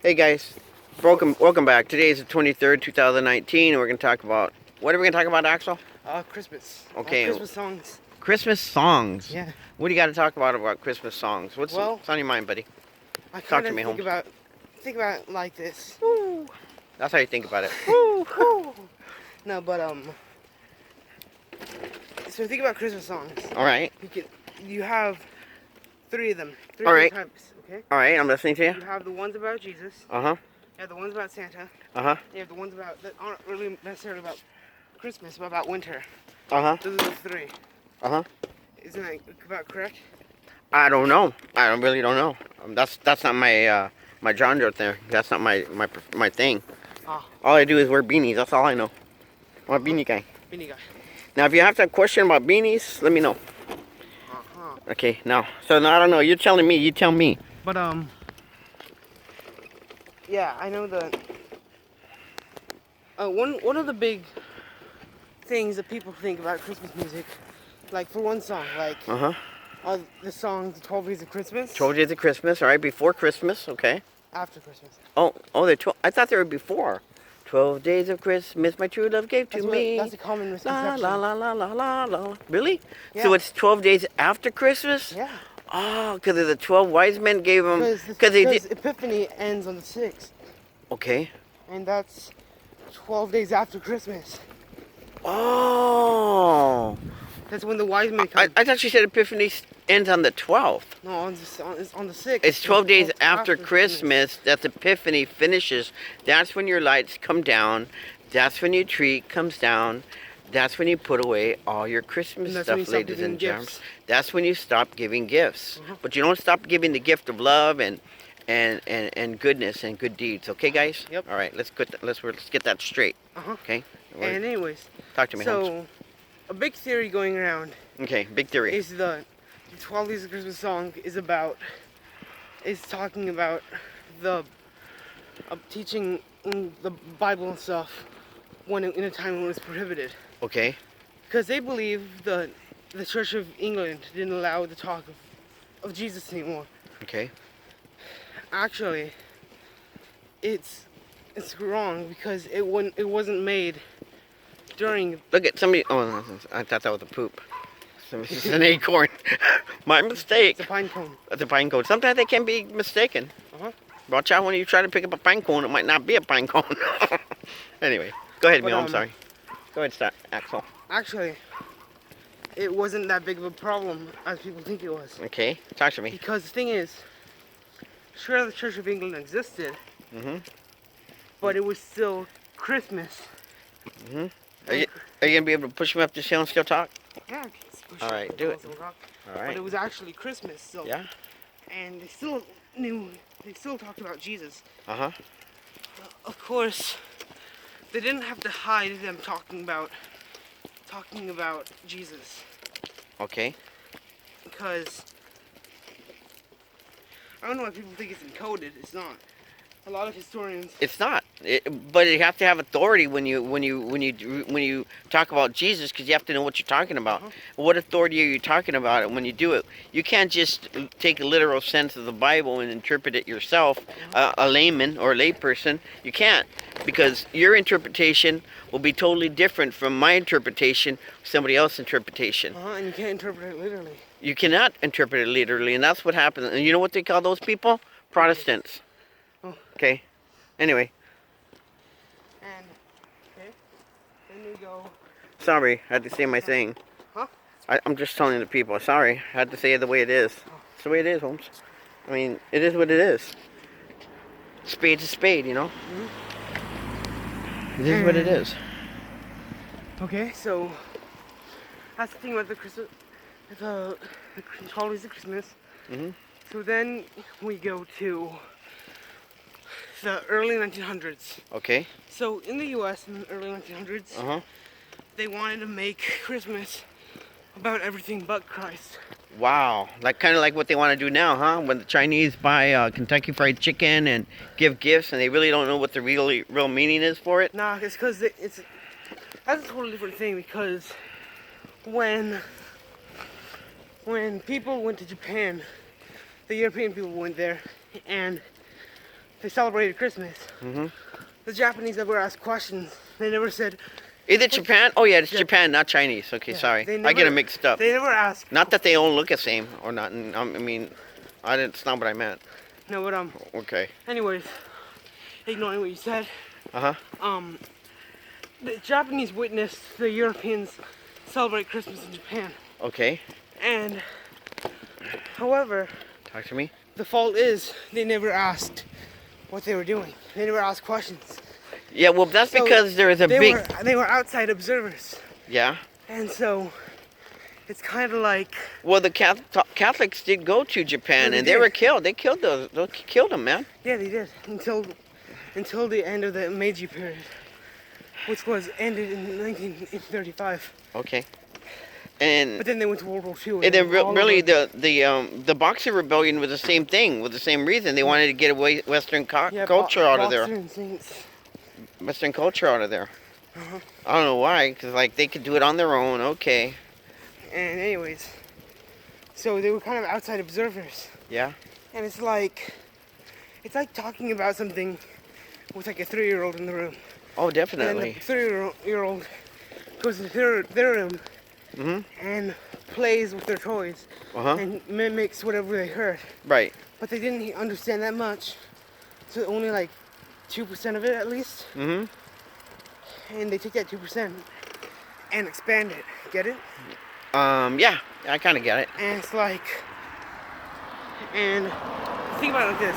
Hey guys, welcome back. Today is the 23rd, 2019, and we're going to talk about, what are we going to talk about, Axel? Christmas. Okay, Christmas songs. Christmas songs. Yeah. What do you got to talk about Christmas songs? What's Well, on your mind, buddy? I Talk kind to of me, think Holmes. about it like this. Woo. That's how you think about it. Woo. Woo. No, but so think about Christmas songs. All right. You have three of them. Three All right. different types. Okay. All right, I'm listening to you. You have the ones about Jesus. Uh-huh. You have the ones about Santa. Uh-huh. You have the ones that aren't really necessarily about Christmas, but about winter. Uh-huh. Those are the three. Uh-huh. Isn't that about correct? I don't know. Really don't know. That's not my my genre thing. That's not my thing. Ah. All I do is wear beanies. That's all I know. I'm a beanie guy. Beanie guy. Now, if you have a question about beanies, let me know. Uh-huh. Okay, now. So, now, I don't know. You're telling me. You tell me. But, yeah, I know that one of the big things that people think about Christmas music, like for one song, like the song "The 12 Days of Christmas." 12 Days of Christmas, all right, before Christmas, okay. After Christmas. Oh, they're 12. I thought they were before. 12 days of Christmas, my true love gave to me. That's a common La misconception. la la la la la la. Really? Yeah. So it's 12 days after Christmas? Yeah. Oh, because the 12 wise men gave them. Because Epiphany ends on the 6th, Okay. and that's 12 days after Christmas. Oh. That's when the wise men come. I thought you said Epiphany ends on the 12th. No, on the 6th. It's 12 days after Christmas that the Epiphany finishes. That's when your lights come down. That's when your tree comes down. That's when you put away all your Christmas stuff, ladies and gentlemen. That's when you stop giving gifts. But you don't stop giving the gift of love and goodness and good deeds. Okay, guys? Yep. All right, let's get that straight. Okay. And anyways. Talk to me, Holmes. A big theory going around. Okay, big theory. Is the 12 Days of Christmas song is talking about the teaching the Bible and stuff in a time when it was prohibited. Okay. Because they believe the Church of England didn't allow the talk of Jesus anymore. Okay. Actually, it's wrong because it wasn't made during. Look at somebody. Oh, I thought that was a poop. It's an acorn. My mistake. It's a pine cone. It's a pine cone. Sometimes they can be mistaken. Watch out when you try to pick up a pine cone. It might not be a pine cone. Anyway, go ahead, Neil. I'm sorry. Go ahead, start, Axel. Actually, it wasn't that big of a problem as people think it was. Okay, talk to me. Because the thing is, sure, the Church of England existed, but it was still Christmas. Are you gonna be able to push me up this hill and still talk? Yeah. All right, do it. All right. But it was actually Christmas, so. Yeah. And they still talked about Jesus. Of course, they didn't have to hide them talking about Jesus. Okay. Because I don't know why people think it's encoded. It's not. A lot of historians. It's not. But you have to have authority when you talk about Jesus, because you have to know what you're talking about. What authority are you talking about when you do it? You can't just take a literal sense of the Bible and interpret it yourself, a layman or a layperson. You can't, because your interpretation will be totally different from my interpretation, somebody else's interpretation. And you can't interpret it literally. You cannot interpret it literally, and that's what happens. And you know what they call those people? Protestants. Okay. Anyway. And then we go. Sorry, I had to say my thing. I'm just telling the people. Sorry, I had to say it the way it is. It's the way it is, Holmes. I mean, it is what it is. Spade's a spade, you know. It is what it is. Okay, so that's the thing about the Christmas, the holidays of Christmas. So then we go to the early 1900s. Okay. So in the U.S. in the early 1900s, they wanted to make Christmas about everything but Christ. Wow, kind of like what they want to do now, huh? When the Chinese buy Kentucky Fried Chicken and give gifts, and they really don't know what the real meaning is for it. Nah, it's because that's a totally different thing. Because when people went to Japan, the European people went there, and they celebrated Christmas. Mm-hmm. The Japanese never asked questions. They never said. Is it Japan? Oh yeah, it's Yeah. Japan, not Chinese. Okay, Yeah, sorry. they I get never- it mixed up. They never asked. Not that they all look the same or not. I mean, I didn't. It's not what I meant. No, but Okay. anyways, ignoring what you said, Uh huh. the Japanese witnessed the Europeans celebrate Christmas in Japan, Okay. and however, Talk to me. the fault is they never asked what they were doing. They never asked questions. Yeah. Well, that's So because there is a big. They were outside observers, Yeah. and so it's kind of like Well, the Catholics did go to Japan, Yeah, and they they did. were killed. They killed those. They killed them, man. yeah, they did until the end of the Meiji period, which was ended in 1935. Okay. And But then they went to World War II. And then all really over- the Boxer Rebellion was the same thing, with the same reason. They wanted to get away Western Yeah, culture out of Boxer there. and Saints. Western culture out of there. Uh-huh. I don't know why, because like they could do it on their own. Okay. And anyways, so they were kind of outside observers, Yeah. and it's like talking about something with like a 3-year-old in the room. Oh, And then definitely. the 3-year-old goes into their room Mhm. and plays with their toys Uh huh. and mimics whatever they heard. Right. But they didn't understand that much, so only like 2% of it at least. Mhm. And they take that 2% and expand it. Get it? Yeah. I kind of get it. And it's like, and think about it like this.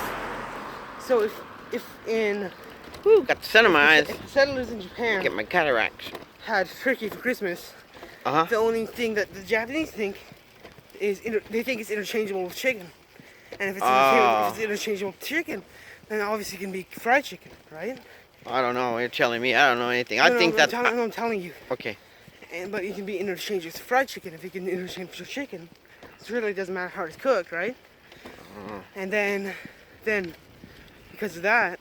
So if in Woo, got the sun in my eyes. if the settlers in Japan Get my cataracts. had turkey for Christmas, Uh huh. the only thing that the Japanese think is they think it's interchangeable with chicken. And if it's interchangeable with chicken, then obviously it can be fried chicken, right? I don't know. You're telling me. I don't know anything. I No, think I'm that's I'm telling you. okay. But it can be interchanged with fried chicken if you can interchange with chicken. It really doesn't matter how it's cooked, right? And then because of that,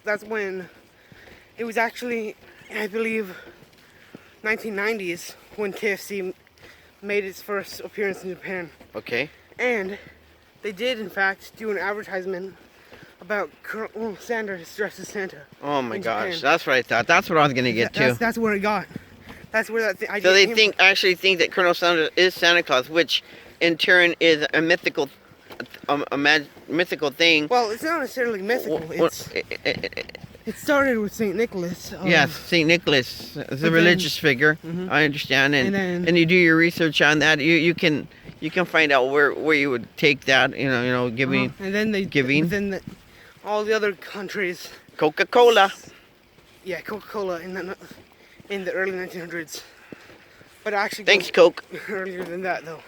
that's when it was actually, I believe, 1990s when KFC made its first appearance in Japan. Okay. And they did, in fact, do an advertisement about Colonel Sanders dressed as Santa. Oh my In gosh, Japan. that's what I thought. That's what I was gonna get to. That's where it got. That's where that idea So they came from. actually think that Colonel Sanders is Santa Claus, which in turn is a mythical, mythical thing. Well, it's not necessarily mythical. It started with Saint Nicholas. Yes, Saint Nicholas is a then- religious figure. Mhm. I understand, and And then- you do your research on that. You can find out where you would take that. Giving And then giving. all the other countries. Coca-Cola. Yeah, Coca-Cola in the early 1900s. But actually, Thanks, goes Coke. earlier than that though,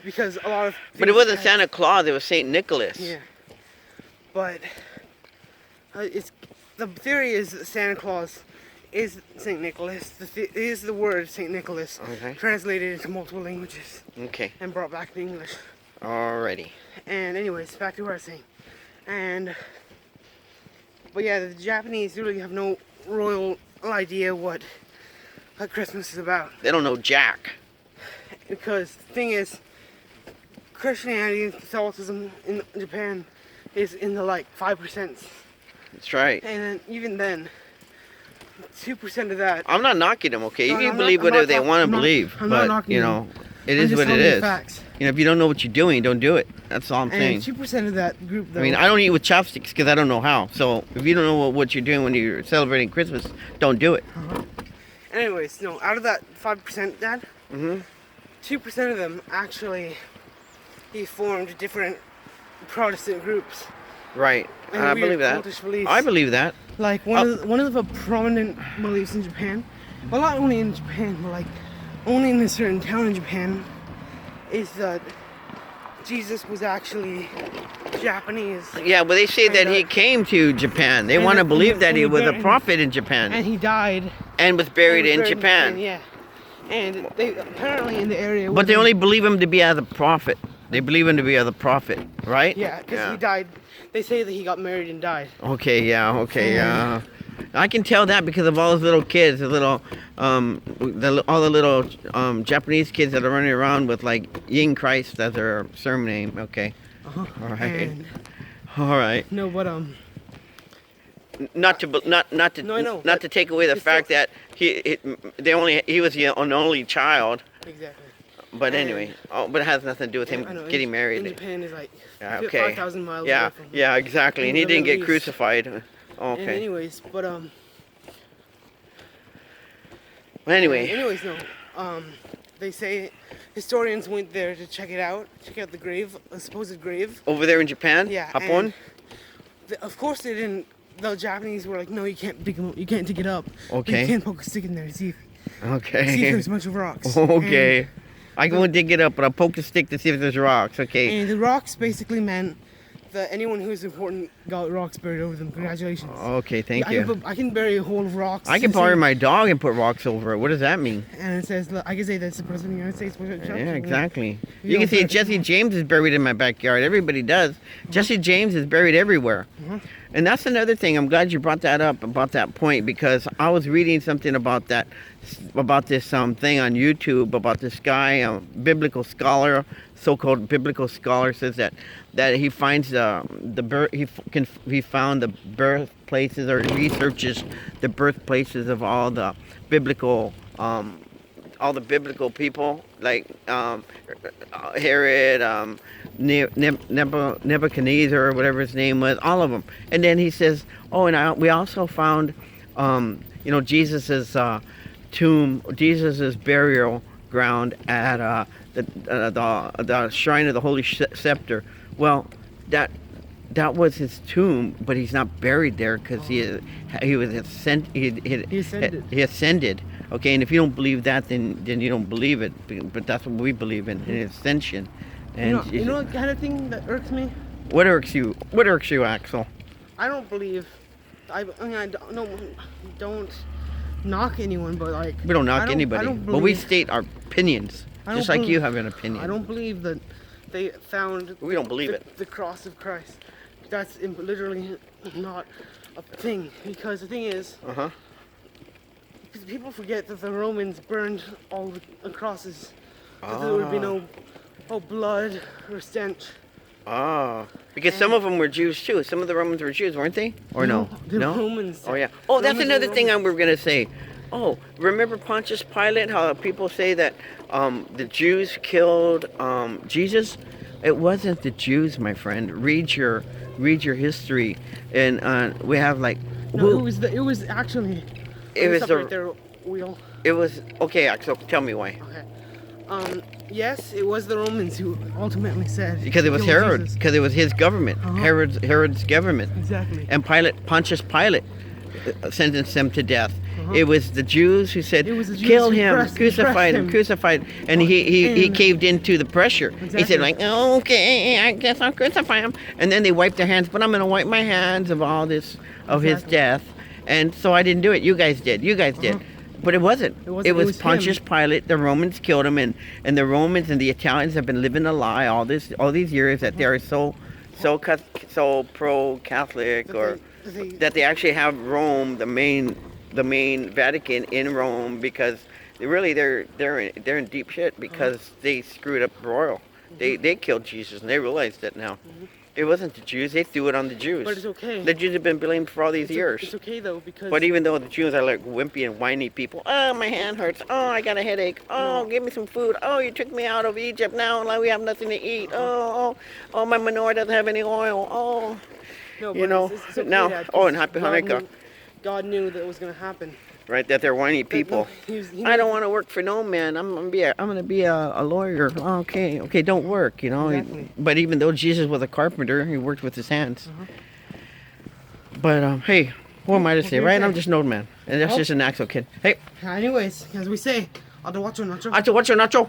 because a lot of. But it things wasn't had- Santa Claus. It was Saint Nicholas. Yeah. But the theory is that Santa Claus is Saint Nicholas. Is the word Saint Nicholas Okay. translated into multiple languages Okay. and brought back to English. Alrighty. And anyways, back to what I was saying. But yeah, the Japanese really have no royal idea what Christmas is about. They don't know Jack. Because the thing is, Christianity and Catholicism in Japan is in the like 5%. That's right. And then, even then, 2% of that. I'm not knocking them. Okay, you No, can I'm believe not- I'm whatever not they talk- want to I'm not- believe, I'm not but knocking you them. know, it I'm is just what it telling you is. Facts. If you don't know what you're doing, don't do it. That's all I'm And saying. 2% of that group, though. I mean, I don't eat with chopsticks because I don't know how. So if you don't know what you're doing when you're celebrating Christmas, don't do it. Anyways, no, out of that 5%, Dad, Mm-hmm. 2% of them actually formed different Protestant groups. Right. And I weird believe that. cultish beliefs. I believe that. Like one of the prominent beliefs in Japan, well, not only in Japan, but like only in a certain town in Japan, is that Jesus was actually Japanese, Yeah, but they say that he came to Japan. They And want to then- believe and that he then- was a and- prophet in Japan and he died. and was buried and in was Japan. Yeah, and they apparently in the area. But they where only believe him to be as a prophet. They believe him to be as a prophet, right? Yeah, because he died. They say that he got married and died. Okay, yeah. I can tell that because of all those little kids, all the little Japanese kids that are running around with like Yin Christ as their surname. Okay. All right. And All right. no, but Not to No, I know, not to take away the it's fact still- that he was an only child. exactly. But And- anyway, but it has nothing to do with him I know, getting in married. Japan is like Yeah, okay. 5,000 miles Yeah, away from. yeah, exactly. And he the didn't get Middle East. crucified. And Okay. anyways, but Well, anyway, anyways, no. They say historians went there to check out the grave, a supposed grave. over there in Japan, Yeah. Japón. and of course they didn't. The Japanese were like, no, you can't dig 'em- you can't dig it up. But Okay. you can't poke a stick in there to see if Okay. there's a bunch of rocks. Okay. I won't dig it up, but I'll poke a stick to see if there's rocks. Okay. And the rocks basically meant that anyone who was important got rocks buried over them. Congratulations. Okay, thank I you. Can, I can bury a whole of rocks. I can and say- borrow my dog and put rocks over it. What does that mean? And it says, look, I can say that's the president of the United States. Yeah, exactly. You You can know, see but- Jesse James is buried in my backyard. Everybody does. Jesse James is buried everywhere. And that's another thing. I'm glad you brought that up about that point, because I was reading something about that, about this thing on YouTube about this guy, biblical scholar, so-called biblical scholar, says that he finds he found the birthplaces, or researches the birthplaces of all the biblical people, like Herod, Nebuchadnezzar, or whatever his name was, all of them. And then he says, oh, and we also found, Jesus's tomb, Jesus's burial ground at the shrine of the Holy Scepter. Well, that was his tomb, but he's not buried there because he ascended. Okay, and if you don't believe that, then you don't believe it. But that's what we believe in ascension. And You know what kind of thing that irks me? what irks you? What irks you, Axel? I don't believe. I mean, I don't knock anyone, but like. We don't knock I anybody, don't but we believe- state our opinions, I don't just like believe- you have an opinion. I don't believe that they found. We don't believe it. The cross of Christ. That's literally not a thing, because the thing is, Uh-huh. because people forget that the Romans burned all the crosses, that there would be no blood or stench. Oh, because some of them were Jews too. Some of the Romans were Jews, weren't they? Or no? The No. Romans. Oh yeah. Oh, that's Romans another were thing I Romans. was gonna say. Oh, remember Pontius Pilate? How people say that the Jews killed Jesus? It wasn't the Jews, my friend. Read your history, and we have like. No, it was actually. It was Stop the- right there, Wheel. It was okay, Axel. Tell me why. Okay. Yes, it was the Romans who ultimately said. Because it was kill Herod. Jesus. Because it was his government. Uh-huh. Herod's government. Exactly. And Pontius Pilate sentenced them to death. Uh-huh. It was the Jews who said, It was the Jews kill who him, pressed crucified him, him. crucified. And he And- caved into the pressure. He said Exactly. like, oh, okay, I guess I'll crucify him. And then they wiped their hands, but I'm going to wipe my hands of all this, of his Exactly. death. And so I didn't do it. You guys did. But it wasn't. It wasn't. It It was was Pontius him. Pilate. The Romans killed him, and the Romans and the Italians have been living a lie all these years that they are so pro-Catholic, or that they actually have Rome, the main Vatican in Rome, because they're in deep shit because they screwed up royal. They killed Jesus, and they realized it now. It wasn't the Jews. They threw it on the Jews. But it's okay. The Jews have been blamed for all these years. It's okay though, because. But even though the Jews are like wimpy and whiny people, oh, my hand hurts. Oh, I got a headache. Oh, No. give me some food. Oh, you took me out of Egypt. Now we have nothing to eat. Oh, my menorah doesn't have any oil. Oh, No, you but know, it's okay, now- Dad, oh, and 'cause Happy Hanukkah. God knew that it was gonna happen. right, that they're whiny people. He I don't knew- want to work for no man. I'm gonna be a lawyer. Okay, don't work. You know. Exactly. But even though Jesus was a carpenter, he worked with his hands. But hey, what am I to say, can you right? say? I'm just an old man, and that's Oh. just an Axel kid. Hey, Anyways, as we say, I'll watch your nacho. Nacho, what's your nacho?